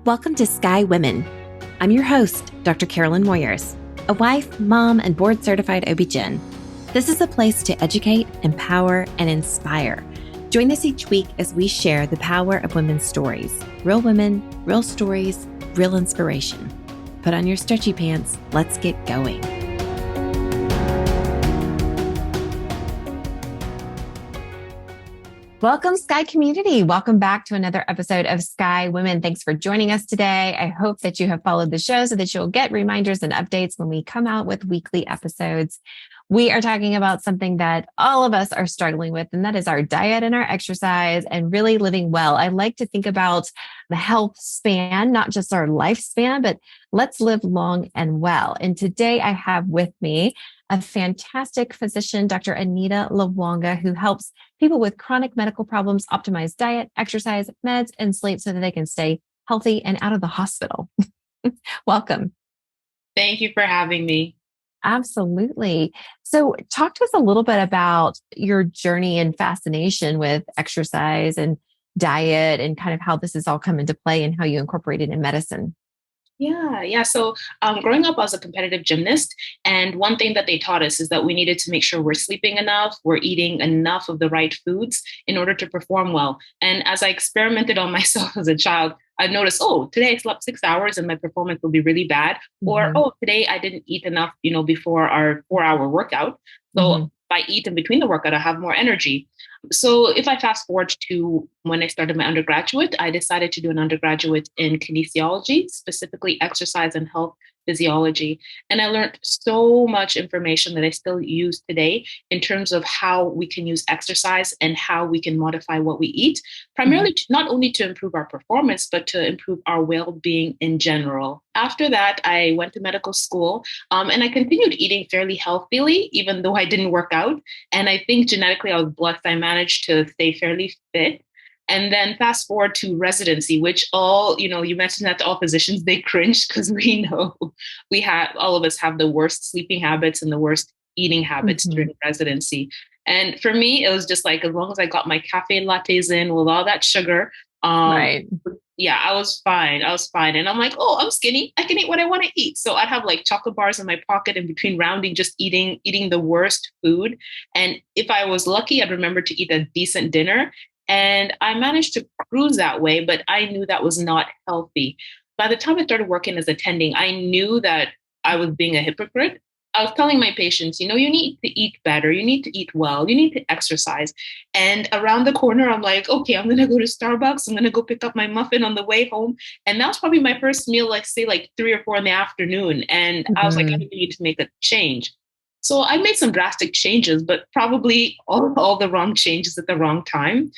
Welcome to Sky Women. I'm your host, Dr. Carolyn Moyers, a wife, mom, and board-certified OBGYN. This is a place to educate, empower, and inspire. Join us each week as we share the power of women's stories. Real women, real stories, real inspiration. Put on your stretchy pants. Let's get going. Welcome, Sky community. Welcome back to another episode of Sky Women. Thanks for joining us today. I hope that you have followed the show so that you'll get reminders and updates when we come out with weekly episodes. We are talking about something that all of us are struggling with, and that is our diet and our exercise and really living well. I like to think about the health span, not just our lifespan, but let's live long and well. And today I have with me a fantastic physician, Dr. Anita Lwanga, who helps people with chronic medical problems optimize diet, exercise, meds, and sleep so that they can stay healthy and out of the hospital. Welcome. Thank you for having me. Absolutely. So talk to us a little bit about your journey and fascination with exercise and diet and kind of how this has all come into play and how you incorporate it in medicine. Yeah. So growing up, I was a competitive gymnast. And one thing that they taught us is that we needed to make sure we're sleeping enough, we're eating enough of the right foods in order to perform well. And as I experimented on myself as a child, I noticed, today I slept 6 hours and my performance will be really bad. Mm-hmm. Or, today I didn't eat enough, before our 4-hour workout. So if I eat in between the workout, I have more energy. So if I fast forward to when I started my undergraduate, I decided to do an undergraduate in kinesiology, specifically exercise and health physiology. And I learned so much information that I still use today in terms of how we can use exercise and how we can modify what we eat, primarily not only to improve our performance, but to improve our well-being in general. After that, I went to medical school and I continued eating fairly healthily, even though I didn't work out. And I think genetically I was blessed. I managed to stay fairly fit. And then fast forward to residency, which you mentioned that to all physicians, they cringe because we know all of us have the worst sleeping habits and the worst eating habits during residency. And for me, it was just like, as long as I got my caffeine lattes in with all that sugar, Right. Yeah, I was fine. And I'm like, I'm skinny. I can eat what I want to eat. So I'd have like chocolate bars in my pocket in between rounding, just eating the worst food. And if I was lucky, I'd remember to eat a decent dinner. And I managed to cruise that way, but I knew that was not healthy. By the time I started working as attending, I knew that I was being a hypocrite. I was telling my patients, you need to eat better. You need to eat well. You need to exercise. And around the corner, I'm like, okay, I'm going to go to Starbucks. I'm going to go pick up my muffin on the way home. And that was probably my first meal, like 3 or 4 in the afternoon. And I was like, I need to make a change. So I made some drastic changes, but probably all the wrong changes at the wrong time.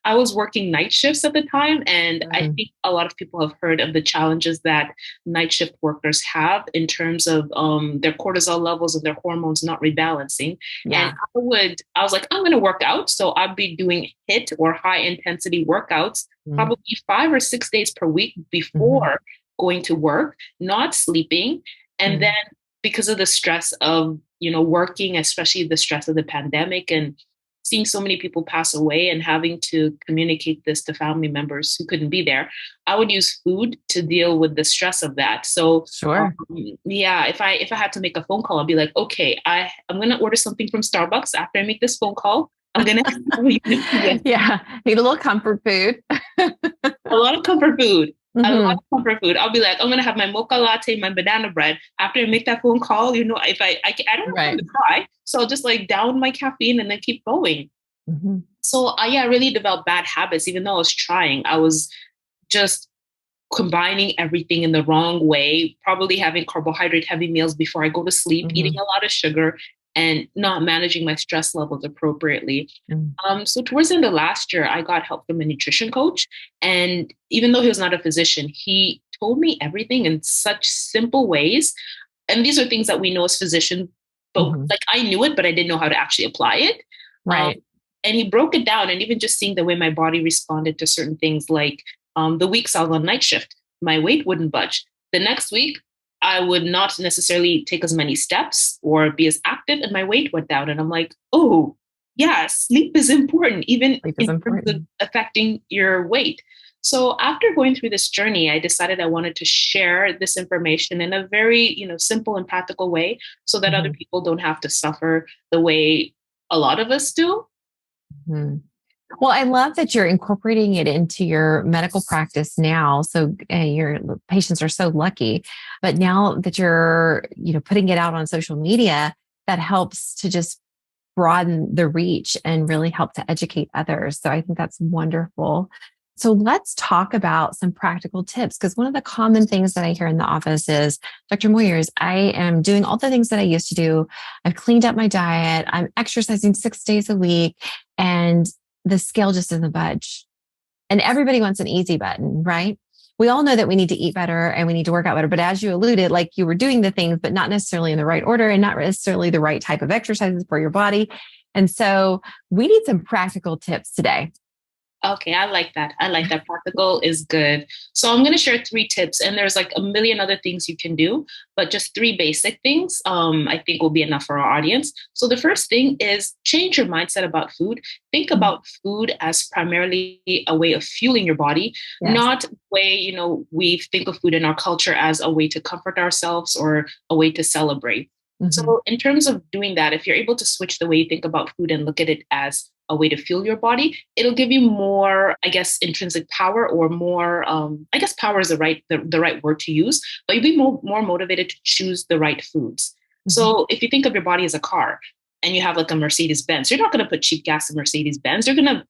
I was working night shifts at the time, and I think a lot of people have heard of the challenges that night shift workers have in terms of their cortisol levels and their hormones not rebalancing. Yeah. And I was like, I'm going to work out. So I'd be doing HIIT or high intensity workouts probably 5 or 6 days per week before going to work, not sleeping. And then because of the stress of working, especially the stress of the pandemic and seeing so many people pass away and having to communicate this to family members who couldn't be there, I would use food to deal with the stress of that. So sure. If I had to make a phone call, I'd be like, okay, I'm going to order something from Starbucks. After I make this phone call, I'm going to need a little comfort food. A lot of comfort food. I love comfort food. I'll be like, I'm going to have my mocha latte, my banana bread. After I make that phone call, if I don't have time to cry. So I'll just like down my caffeine and then keep going. So I really developed bad habits. Even though I was trying, I was just combining everything in the wrong way, probably having carbohydrate heavy meals before I go to sleep, eating a lot of sugar, and not managing my stress levels appropriately. So towards the end of last year, I got help from a nutrition coach. And even though he was not a physician, he told me everything in such simple ways. And these are things that we know as physicians, but like I knew it, but I didn't know how to actually apply it. Right. And he broke it down, and even just seeing the way my body responded to certain things, like the weeks I was on night shift, my weight wouldn't budge. The next week, I would not necessarily take as many steps or be as active, and my weight went down. And I'm like, oh, yeah, sleep is important, even in terms of affecting your weight. So after going through this journey, I decided I wanted to share this information in a very, simple and practical way so that other people don't have to suffer the way a lot of us do. Mm-hmm. Well, I love that you're incorporating it into your medical practice now. So your patients are so lucky. But now that you're, putting it out on social media, that helps to just broaden the reach and really help to educate others. So I think that's wonderful. So let's talk about some practical tips, because one of the common things that I hear in the office is, Dr. Moyers, I am doing all the things that I used to do. I've cleaned up my diet. I'm exercising 6 days a week, and the scale just doesn't budge. And everybody wants an easy button, right? We all know that we need to eat better and we need to work out better. But as you alluded, like you were doing the things, but not necessarily in the right order and not necessarily the right type of exercises for your body. And so we need some practical tips today. Okay, I like that. I like that. Practical is good. So I'm going to share 3 tips, and there's like a million other things you can do, but just 3 basic things I think will be enough for our audience. So the first thing is change your mindset about food. Think about food as primarily a way of fueling your body, not the way, we think of food in our culture as a way to comfort ourselves or a way to celebrate. So in terms of doing that, if you're able to switch the way you think about food and look at it as a way to fuel your body, it'll give you more, intrinsic power, or more, power is the right word to use, but you'll be more motivated to choose the right foods. So if you think of your body as a car and you have like a Mercedes Benz, you're not going to put cheap gas in Mercedes Benz. You're going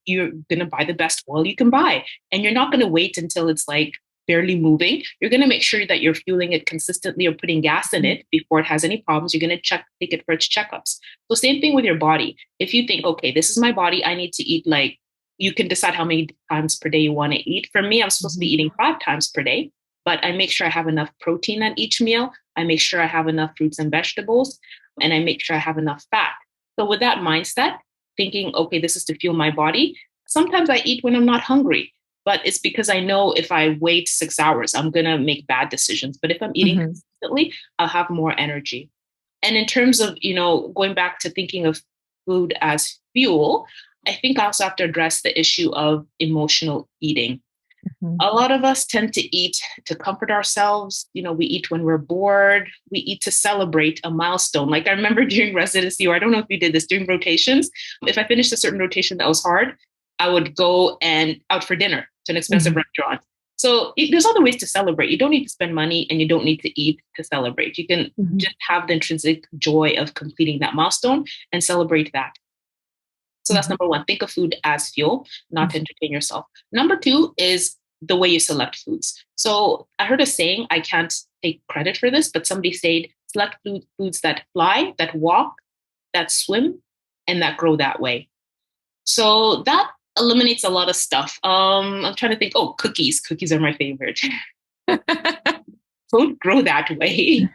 to buy the best oil you can buy. And you're not going to wait until it's like barely moving. You're going to make sure that you're fueling it consistently or putting gas in it before it has any problems. You're going to take it for its checkups. So same thing with your body. If you think, okay, this is my body, I need to eat, like, you can decide how many times per day you want to eat. For me, I'm supposed to be eating 5 times per day, but I make sure I have enough protein at each meal. I make sure I have enough fruits and vegetables, and I make sure I have enough fat. So with that mindset, thinking, okay, this is to fuel my body. Sometimes I eat when I'm not hungry. But it's because I know if I wait 6 hours, I'm going to make bad decisions. But if I'm eating consistently, I'll have more energy. And in terms of, going back to thinking of food as fuel, I think I also have to address the issue of emotional eating. A lot of us tend to eat to comfort ourselves. We eat when we're bored. We eat to celebrate a milestone. Like I remember during residency, or I don't know if you did this during rotations, if I finished a certain rotation that was hard, I would go out for dinner to an expensive restaurant. So there's other ways to celebrate. You don't need to spend money and you don't need to eat to celebrate. You can just have the intrinsic joy of completing that milestone and celebrate that. So that's number 1. Think of food as fuel, not to entertain yourself. Number 2 is the way you select foods. So I heard a saying, I can't take credit for this, but somebody said, select foods that fly, that walk, that swim, and that grow that way. So that eliminates a lot of stuff. I'm trying to think. Oh, cookies. Cookies are my favorite. Don't grow that way.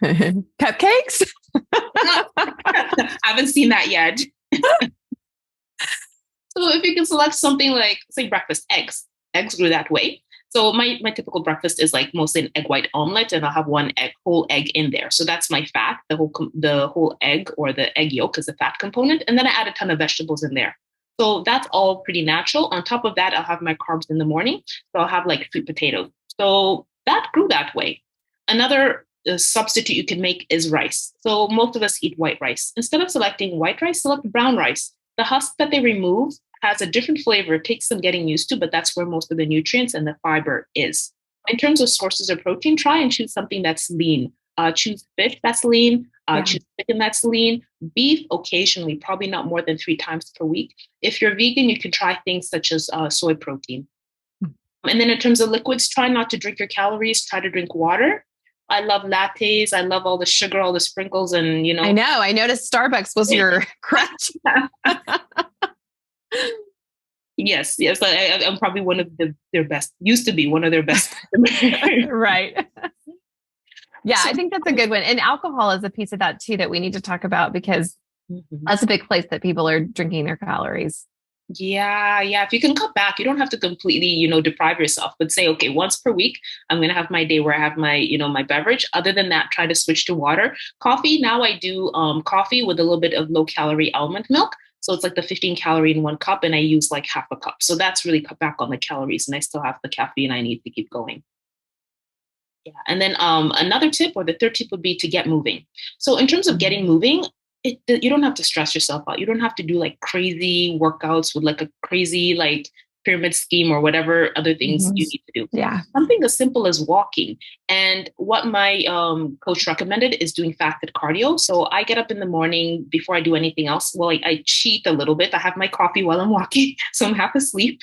Cupcakes? I haven't seen that yet. So if you can select something like, say, breakfast, eggs grow that way. So my typical breakfast is like mostly an egg white omelet, and I'll have one whole egg in there. So that's my fat. The whole egg, or the egg yolk, is the fat component, and then I add a ton of vegetables in there. So that's all pretty natural. On top of that, I'll have my carbs in the morning. So I'll have like sweet potatoes. So that grew that way. Another substitute you can make is rice. So most of us eat white rice. Instead of selecting white rice, select brown rice. The husk that they remove has a different flavor. It takes some getting used to, but that's where most of the nutrients and the fiber is. In terms of sources of protein, try and choose something that's lean. Choose fish that's lean. Choose chicken that's lean. Beef occasionally, probably not more than 3 times per week. If you're vegan, you can try things such as soy protein. And then in terms of liquids, try not to drink your calories. Try to drink water. I love lattes. I love all the sugar, all the sprinkles, and I know. I noticed Starbucks was your crutch. Yes. I'm probably one of their best. Used to be one of their best. Right. Yeah, I think that's a good one. And alcohol is a piece of that too that we need to talk about, because that's a big place that people are drinking their calories. Yeah. If you can cut back, you don't have to completely, deprive yourself, but say, okay, once per week, I'm going to have my day where I have my, my beverage. Other than that, try to switch to water. Coffee. Now I do coffee with a little bit of low calorie almond milk. So it's like the 15 calorie in 1 cup, and I use like half a cup. So that's really cut back on the calories, and I still have the caffeine I need to keep going. Yeah. And then another tip, or the third tip, would be to get moving. So in terms of getting moving, you don't have to stress yourself out. You don't have to do like crazy workouts with like a crazy like pyramid scheme or whatever other things you need to do. Yeah. Something as simple as walking. And what my coach recommended is doing fasted cardio. So I get up in the morning before I do anything else. Well, I cheat a little bit. I have my coffee while I'm walking, so I'm half asleep.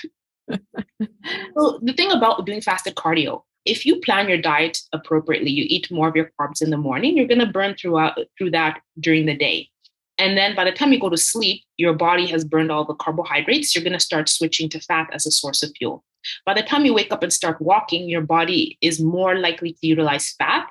So the thing about doing fasted cardio, if you plan your diet appropriately, you eat more of your carbs in the morning, you're going to burn through that during the day. And then by the time you go to sleep, your body has burned all the carbohydrates. You're going to start switching to fat as a source of fuel. By the time you wake up and start walking, your body is more likely to utilize fat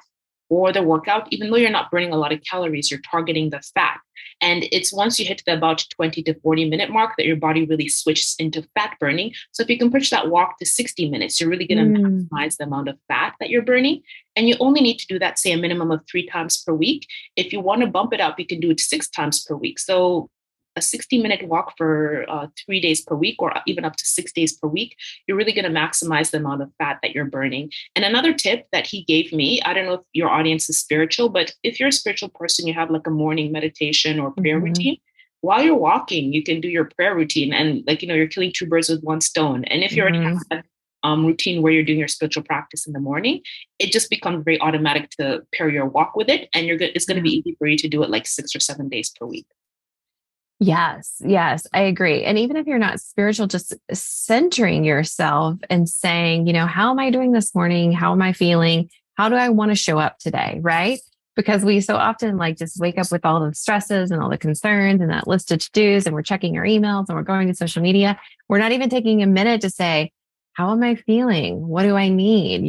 or the workout. Even though you're not burning a lot of calories, you're targeting the fat. And it's once you hit the about 20 to 40 minute mark that your body really switches into fat burning. So if you can push that walk to 60 minutes, you're really going to maximize the amount of fat that you're burning. And you only need to do that, say, a minimum of 3 times per week. If you want to bump it up, you can do it 6 times per week. So a 60-minute walk for 3 days per week, or even up to 6 days per week, you're really going to maximize the amount of fat that you're burning. And another tip that he gave me, I don't know if your audience is spiritual, but if you're a spiritual person, you have like a morning meditation or prayer routine. While you're walking, you can do your prayer routine, and like, you're killing 2 birds with 1 stone. And if you already have that routine where you're doing your spiritual practice in the morning, it just becomes very automatic to pair your walk with it. And it's going to be easy for you to do it like 6 or 7 days per week. Yes, I agree. And even if you're not spiritual, just centering yourself and saying, how am I doing this morning? How am I feeling? How do I want to show up today? Right? Because we so often like just wake up with all the stresses and all the concerns and that list of to-dos, and we're checking our emails and we're going to social media. We're not even taking a minute to say, how am I feeling? What do I need?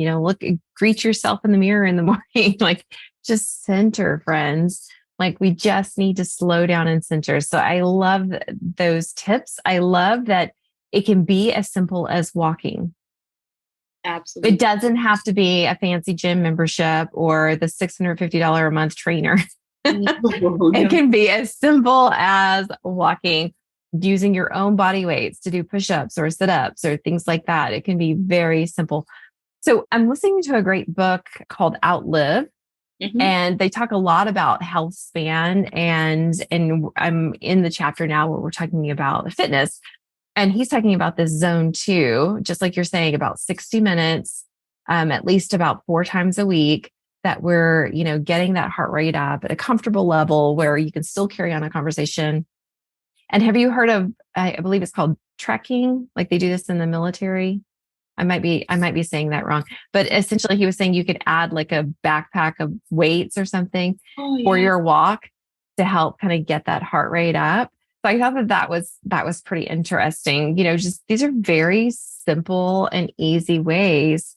Greet yourself in the mirror in the morning, like just center, friends. Like we just need to slow down and center. So I love those tips. I love that it can be as simple as walking. Absolutely. It doesn't have to be a fancy gym membership or the $650 a month trainer. It can be as simple as walking, using your own body weights to do push-ups or sit-ups or things like that. It can be very simple. So I'm listening to a great book called Outlive. And they talk a lot about Healthspan, and I'm in the chapter now where we're talking about fitness, and he's talking about this zone 2, just like you're saying, about 60 minutes, at least about 4 times a week, that we're, getting that heart rate up at a comfortable level where you can still carry on a conversation. And have you heard of, I believe it's called trekking? Like they do this in the military. I might be saying that wrong, but essentially he was saying you could add like a backpack of weights or something for your walk to help kind of get that heart rate up. So I thought that was pretty interesting. Just these are very simple and easy ways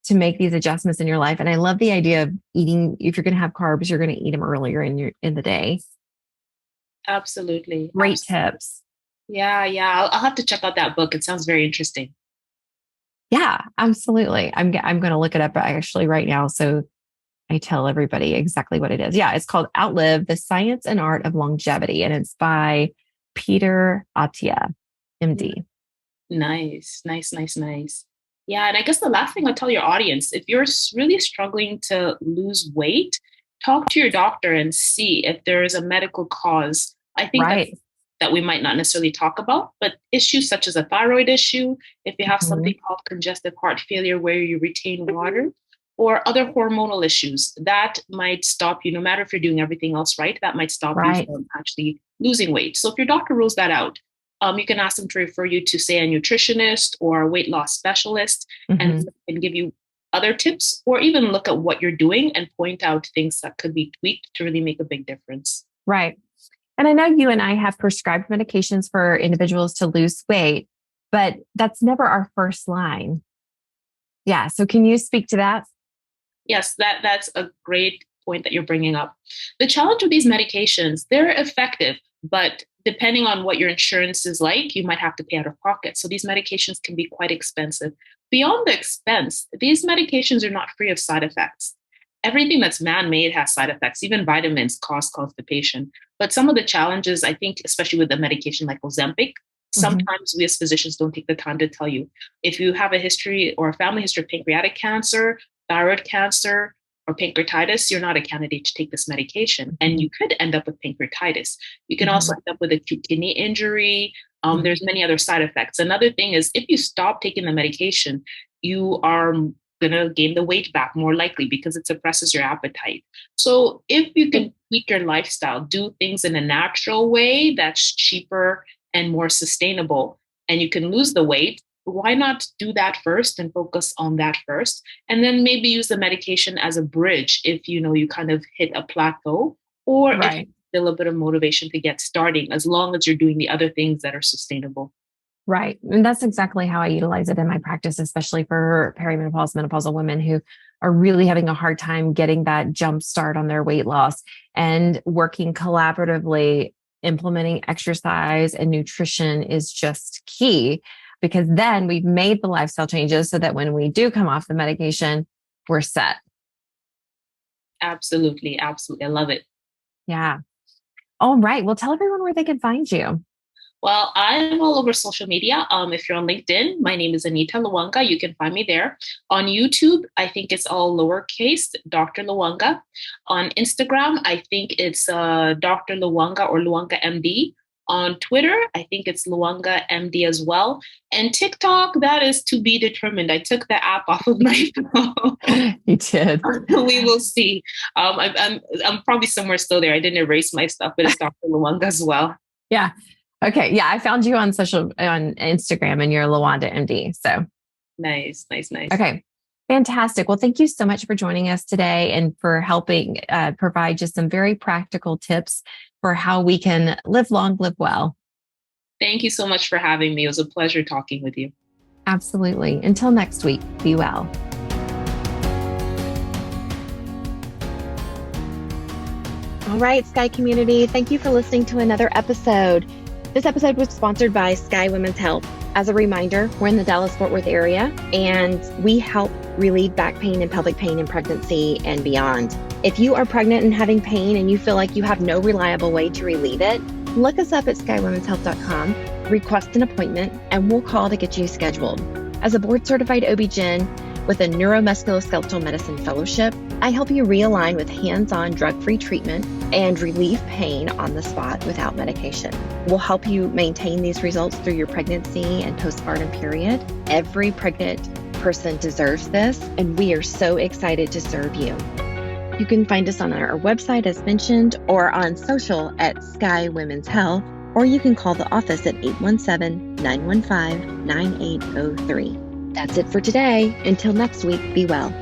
to make these adjustments in your life. And I love the idea of eating. If you're going to have carbs, you're going to eat them earlier in the day. Absolutely. Great tips. Yeah. I'll have to check out that book. It sounds very interesting. Yeah, absolutely. I'm going to look it up actually right now, so I tell everybody exactly what it is. Yeah, it's called Outlive: The Science and Art of Longevity, and it's by Peter Attia, MD. Nice. Yeah, and I guess the last thing I'll tell your audience, if you're really struggling to lose weight, talk to your doctor and see if there is a medical cause. I think that we might not necessarily talk about, but issues such as a thyroid issue, if you have something called congestive heart failure where you retain water, or other hormonal issues, that might stop you, no matter if you're doing everything else right, that might stop you from actually losing weight. So if your doctor rules that out, you can ask them to refer you to, say, a nutritionist or a weight loss specialist, and give you other tips, or even look at what you're doing and point out things that could be tweaked to really make a big difference. Right. And I know you and I have prescribed medications for individuals to lose weight, but that's never our first line. Yeah. So can you speak to that? Yes, that's a great point that you're bringing up. The challenge with these medications, they're effective, but depending on what your insurance is like, you might have to pay out of pocket. So these medications can be quite expensive. Beyond the expense, these medications are not free of side effects. everything that's man-made has side effects. Even vitamins cause constipation. But some of the challenges, I think, especially with the medication like Ozempic, sometimes we as physicians don't take the time to tell you. If you have a history or a family history of pancreatic cancer, thyroid cancer, or pancreatitis, you're not a candidate to take this medication. And you could end up with pancreatitis. You can also end up with acute kidney injury. There's many other side effects. Another thing is if you stop taking the medication, you are going to gain the weight back more likely because it suppresses your appetite. So if you can tweak your lifestyle, do things in a natural way that's cheaper and more sustainable, and you can lose the weight, why not do that first and focus on that first? And then maybe use the medication as a bridge if you kind of hit a plateau, or if still a bit of motivation to get starting, as long as you're doing the other things that are sustainable. Right. And that's exactly how I utilize it in my practice, especially for perimenopause, menopausal women who are really having a hard time getting that jump start on their weight loss, and working collaboratively. Implementing exercise and nutrition is just key, because then we've made the lifestyle changes so that when we do come off the medication, we're set. Absolutely. Absolutely. I love it. Yeah. All right. Well, tell everyone where they can find you. Well, I'm all over social media. If you're on LinkedIn, my name is Anita Lwanga. You can find me there. On YouTube, I think it's all lowercase, Dr. Lwanga. On Instagram, I think it's Dr. Lwanga or Lwanga MD. On Twitter, I think it's Lwanga MD as well. And TikTok, that is to be determined. I took the app off of my phone. You did. We will see. I'm probably somewhere still there. I didn't erase my stuff, but it's Dr. Lwanga as well. Yeah. Okay. Yeah. I found you on Instagram, and you're Lwanga MD. So nice. Okay. Fantastic. Well, thank you so much for joining us today and for helping provide just some very practical tips for how we can live long, live well. Thank you so much for having me. It was a pleasure talking with you. Absolutely. Until next week, be well. All right, Sky community, thank you for listening to another episode. This episode was sponsored by Sky Women's Health. As a reminder, we're in the Dallas-Fort Worth area, and we help relieve back pain and pelvic pain in pregnancy and beyond. If you are pregnant and having pain and you feel like you have no reliable way to relieve it, look us up at skywomenshealth.com, request an appointment, and we'll call to get you scheduled. As a board-certified OBGYN with a Neuromusculoskeletal Medicine fellowship, I help you realign with hands-on drug-free treatment and relieve pain on the spot without medication. We'll help you maintain these results through your pregnancy and postpartum period. Every pregnant person deserves this, and we are so excited to serve you. You can find us on our website, as mentioned, or on social at Sky Women's Health, or you can call the office at 817-915-9803. That's it for today. Until next week, be well.